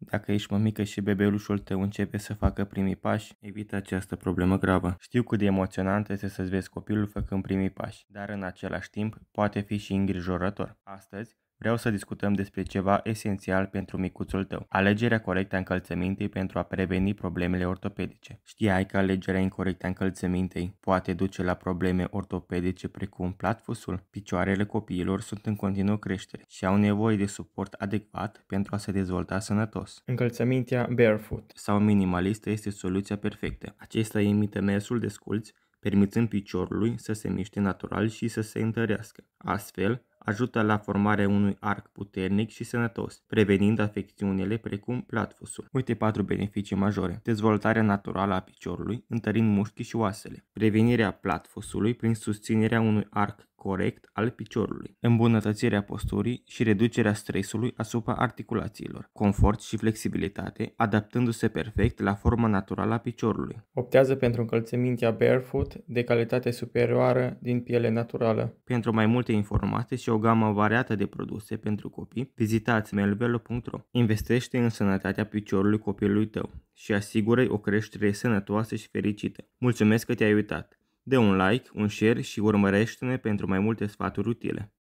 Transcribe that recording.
Dacă ești mămică și bebelușul tău începe să facă primii pași, evită această problemă gravă. Știu cât de emoționant este să-ți vezi copilul făcând primii pași, dar în același timp poate fi și îngrijorător. Astăzi, vreau să discutăm despre ceva esențial pentru micuțul tău. Alegerea corectă a încălțămintei pentru a preveni problemele ortopedice. Știai că alegerea incorectă a încălțămintei poate duce la probleme ortopedice precum platfusul? Picioarele copiilor sunt în continuă creștere și au nevoie de suport adecvat pentru a se dezvolta sănătos. Încălțămintea barefoot. Sau minimalistă este soluția perfectă. Acesta imită mersul desculți, permițând piciorului să se miște natural și să se întărească. Astfel, ajută la formarea unui arc puternic și sănătos, prevenind afecțiunile precum platfusul. Uite 4 beneficii majore. Dezvoltarea naturală a piciorului, întărind mușchii și oasele. Prevenirea platfusului prin susținerea unui arc corect al piciorului. Îmbunătățirea posturii și reducerea stresului asupra articulațiilor. Confort și flexibilitate, adaptându-se perfect la forma naturală a piciorului. Optează pentru încălțămintea barefoot de calitate superioară din piele naturală. Pentru mai multe informații și o gamă variată de produse pentru copii, vizitați melvelo.ro. Investește în sănătatea piciorului copilului tău și asigură-i o creștere sănătoasă și fericită. Mulțumesc că te-ai uitat! Dă un like, un share și urmărește-ne pentru mai multe sfaturi utile.